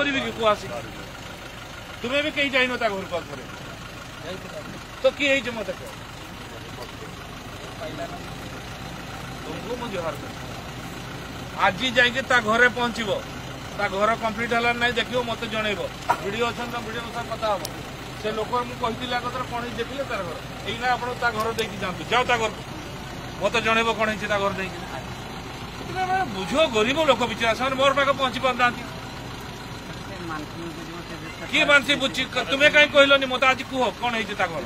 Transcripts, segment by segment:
करी कि आसी तुम्हें भी कहीं जाइन घर को तो किए मत तुमको मुझे जुहार आज जाइए घरे पहुंचब घर कंप्लीट है ना देखो मत जनइब वीडियो अच्छा वीडियो साथ कथा हम से लोक मुझे कौन देखिए तार घर यही आप घर देखिए जातु जाओ घर मत जनइब कौन है घर देखिए बुझ गरीब लोक बिचारा से मोर पाखे पहुंची पारना किए मानसी बुझी तुम्हें कहीं कहलनि मत आज कह कौन है घर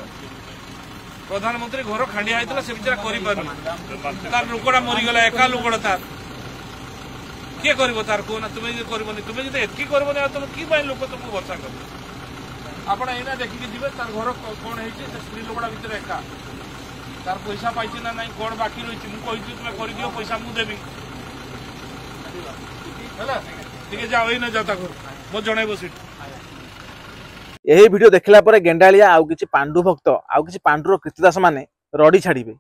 प्रधानमंत्री घर खांडिया होता से बेचारा कर तार लोकटा मरीगला एका लोकटा तार किए कर तार कहना तुम्हें करनी तुम्हें जो एति करनी तुम कि लोक तुमको भरसा कर आप देखिए जी तार घर कौन है स्त्री लोकटा भितर एका तार पैसा पाई ना नहीं कौन बाकी रही मुझे तुम्हें करदियो पैसा मुझे ठीक है जाओ ना जाता घर मत जनइब सीट यही वीडियो देखला पर गेंडालिया आउ किछि पांडु भक्त आउ किछि पांडुर कृतिदास माने रड़ी छाड़िबे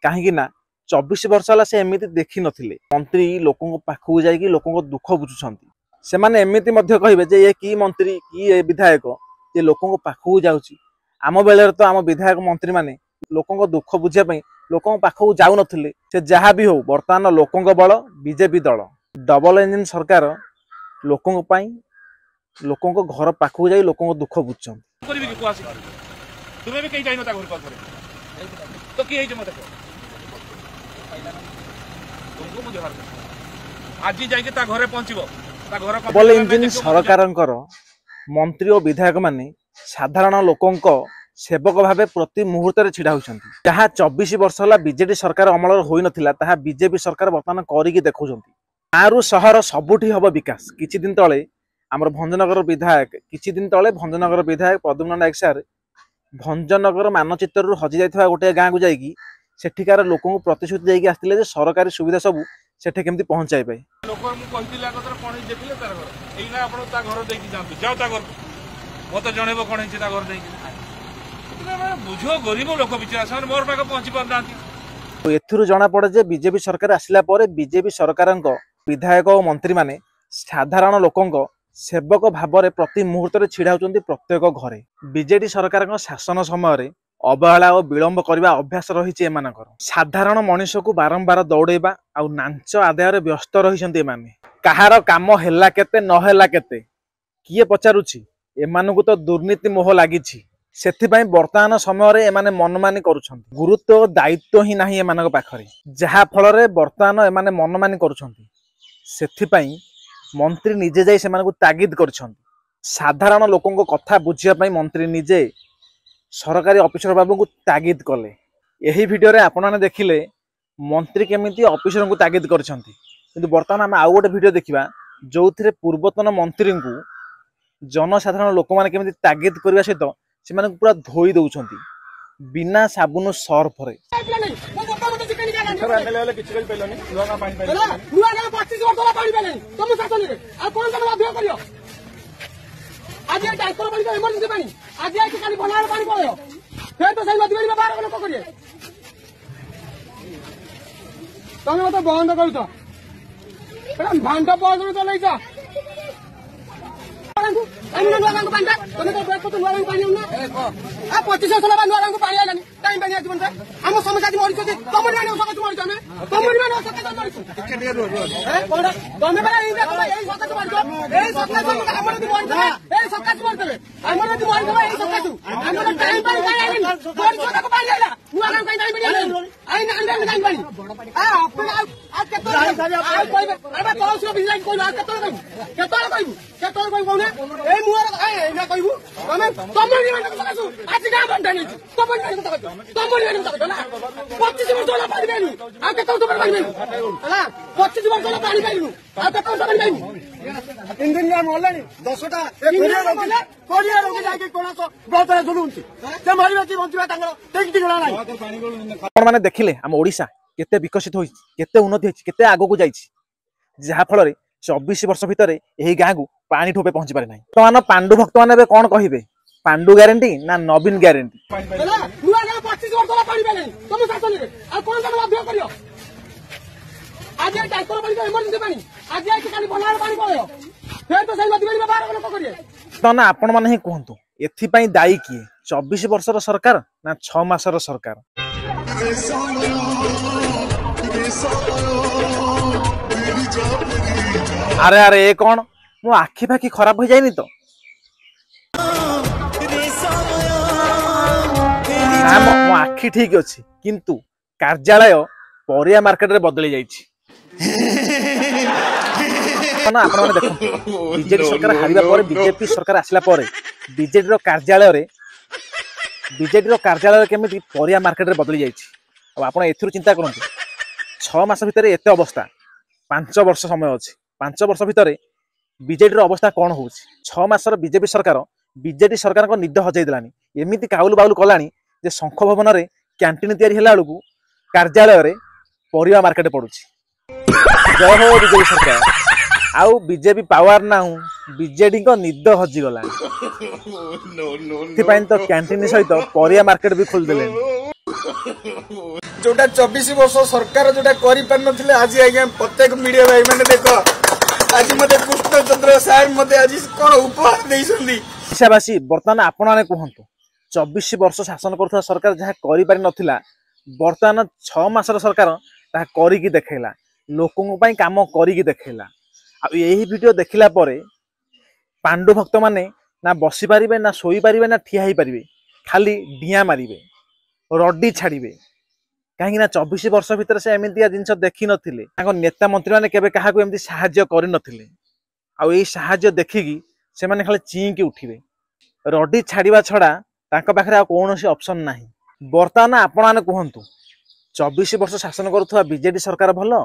काहेकि ना 24 वर्ष होला से एमिति देखि नथिले मंत्री लोकन पाखु जाई कि लोकन दुख बुझुछंती से माने एमिति मध्य कहिबे जे ये की मंत्री की ये विधायक जे लोकन पाखु जाउची आम बेले तो आम विधायक मंत्री माने लोकन दुख बुझिया पई लोकन पाखु जाउ नथिले से जहा भी हो वर्तमान लोकन बळ बीजेपी दल डबल इंजन सरकार लोकन पई लोकों को घर पाखु जाई लोकों को दुख बुझछन करी कि आसी तुम्हें भी कहीं जाइन घर को तो किए मत तुमको मुझे जुहार आज जाइए घरे पहुंचब घर डबल इंजन सरकारंकर मंत्री और विधायक माने साधारण लोकों सेवक भाव प्रति मुहूर्त छिड़ा होती जहाँ 24 वर्ष होला बीजेडी सरकार अमल होई नथिला ताहा बीजेपी सरकार बर्तमान करिकी देखुछंती आरु शहर सबुठी हब विकास किछि दिन तले आमर भंजनगर विधायक किछि दिन तले भंजनगर विधायक पद्मनाथ नायक सार भंजनगर मानचित्र हजि जाइथवा गोटे गाँ को जाइकी सेठिकार लोक प्रतिश्रुति देकी आसथिले जे सरकारी सुविधा सब सेठे केमती पहुंचाई पाए लोक मुझे कौन देखिए तार घर यही आप घर देखिए जातु जाओ घर मत जनइब कौन है घर देखिए बुझ गरीब लोक बिचारा से मोर पाखे पहुंची पारना एथिरु जना पड़े जे बीजेपी सरकार आसिला परे बीजेपी सरकारक विधायक और मंत्री माने साधारण लोकंक सेवक भाव में प्रति मुहूर्त छिड़ा होती प्रत्येक घरे बीजेडी सरकार शासन समय अवहेला और विलंब करने अभ्यास रही साधारण मनीष को बारंबार दौड़ेबा आ नाच आदाय व्यस्त रही कहार काम हैला केते नहेला केते किए पचारुछि एमानकु तो दुर्नीति मोह लगी वर्तमान समय एमाने मनमानी करुछंती गुरुत्व और दायित्व ही नाही एमानक पाखरे जहा फल वर्तमान एमाने मनमानी करुछंती सेथिपाई मंत्री निजे जाई सेमानकु तागिद करछंती साधारण लोकों को कथा बुझिया पई मंत्री निजे सरकारी ऑफिसर बाबू को तागिद कले यही वीडियो रे आपण माने देखिले मंत्री केमिति ऑफिसर को तागिद करछंती किंतु वर्तमान हम आउ गोटे वीडियो देखिबा जोथिरे पूर्वतन मंत्री को जनसाधारण लोक माने केमिति तागिद करबा सहित सेमानकु पूरा धोई दउछंती बिना साबुन सर्फ रे आज ट्रांसफर पानी तो इमरजेंसी पानी आज आके खाली बनार पानी पड़ो फिर तो सही मत करिए बाहर लोक करिए तमे मत बंद करू तो एटा भांडा बंद तो लई जा आइना नुआ को पांडा तमे तो बैठ तो नुआ को पानी ना आ 25 साल बाद नुआ को पानी आलानी टाइम पानी आजि बनता हम समझ आदि मरि छथि तमरि माने ओसका तुमरि तमे तमरि माने ओसका मरि छ टिके टिके रो ए कोडा तमे बला इन देखो एई सका तु मरि एई सका तु हमर दि मरि जा एई सका तु मरि हमर दि मरि जा एई सका तु हमर टाइम पानी काय आलानी मरि छ को पानी आला नुआ को काय पानी आला आइना अंडा में काय पानी आ अपन आज केतो आ कोइ अरे तो उसको बिजलाई कोइ आज केतो कहबो कोने ए मुआर ए ना कहबो तमरि माने सका तु आज का घंटा नहीं तमरि माने सका तमरि माने सका ना 25 वर्ष होला पानी पाइनु आ केतो तो पानी पाइनु हला 25 वर्ष होला पानी पाइनु आ केतो तो पानी पाइनु इंडियन में मोलनी 10टा कोरिया रोके जाके कोना तो बहुत झुलुंती से मरिबा की बंचिबा तांगर ठीक ठीक नाही आपण माने देखिले हम ओडिसा केते विकसित होई केते उन्नति होई केते आगो को जाईछि जहा फल रे 24 वर्ष भितर यही गाँ को पानी ठोपे पहुंची पारे नहीं तो पांडु भक्त मैंने कौन कहे पांडु ग्यारंटी ना नवीन ग्यारंटी आज ट्रांसफर पानी तो इमरजेंसी पानी आज आके खाली बनार पानी पड़ो फिर तो सही मत करिए बाहर लोक बर्तमान आपण माने ही कहतु एथिपाई दायी किए 24 वर्षर सरकार ना 6 मासर सरकार? अरे अरे ए कौन मो आखि फाखि खराब हो जाइनी तो ना मो आखि ठीक अछि किंतु कार्यालय परिया मार्केट रे बदली जाइछि। ना आपण माने देखो बीजेपी सरकार हारिबा पर बीजेपी सरकार आसला पर बीजेपी रो कार्यालय केमिति परिया मार्केट रे बदली जाइछि। अब आपण एथुर चिंता करंतु 6 मास भितर एते अवस्था 5 वर्ष समय अछि 5 वर्ष भितर बीजेडी रो अवस्था कौन हो 6 मासर बीजेपी सरकार को निद हजाई देलानी एमिति काउल बाउल कलानी जे शंख भवन रे कैंटीन तैयारी हैला बेलू कार्यालय रे परिवा मार्केट पड़ुछि। जय हो बीजेपी सरकार आउ बीजेपी पावर ना बीजेडी को निद हजी गला तो कैंटीन सहित परिवा मार्केट भी खोल देले जोटा 24 वर्ष सरकार जोटा करि पार नथिले आज आज्ञा प्रत्येक मीडिया भाई माने देखो आज मते कृष्णचंद्र साहेब मते आज कोन उपहार दैसंदी देशवासी बर्तमान आपण माने कहंतु 24 वर्ष शासन करथुवा सरकार जहा करि पारि नथिला बर्तमान 6 मासर सरकार ता करि कि देखैला लोकन पई काम करि कि देखैला। आ एही वीडियो देखिला परे पांडु भक्त माने ना बसी पारिबे ना सोई पारिबे ना ठिया ही पारिबे खाली डिया मारिबे रड्डी छाड़िबे कहीं 24 वर्ष भितर से एमती जिनस देखी नथिले नेता मंत्री मैंने केबे काहाकू एमती साहाय्य करि नथिले आ एई साहाय्य देखिकी से माने खाली चींकी उठिबे रड्डी छाड़िबा छड़ा तांको पाखरे आ कोनोसी ऑप्शन नाही। बर्तमान आपण माने कहंतु 24 वर्ष शासन करुवा बीजेडी सरकार भलो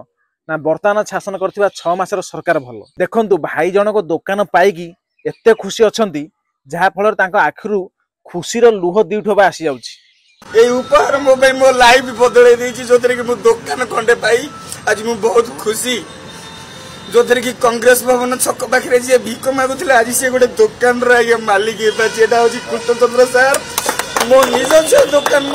ना बर्तमान शासन करथिबा 6 मासर सरकार भलो? देखंतु भाई जनक दुकान पाइकी एते खुशी अछंती जहा फल तांको आखिरु खुशीर लुह दिउठबा आसी जाउछि। ए उपहार मो भाई मो लाइफ बदले देछि जोतरे कि मो दुकान खंडे पाई आज मु बहुत खुशी जोतरे कि कांग्रेस भवन छक पाखरे जे भीख मागुथिले आज से गोटे दुकान रे मालिक हेबा जेटा होछि कृष्णचंद्र सर मो निज दुकान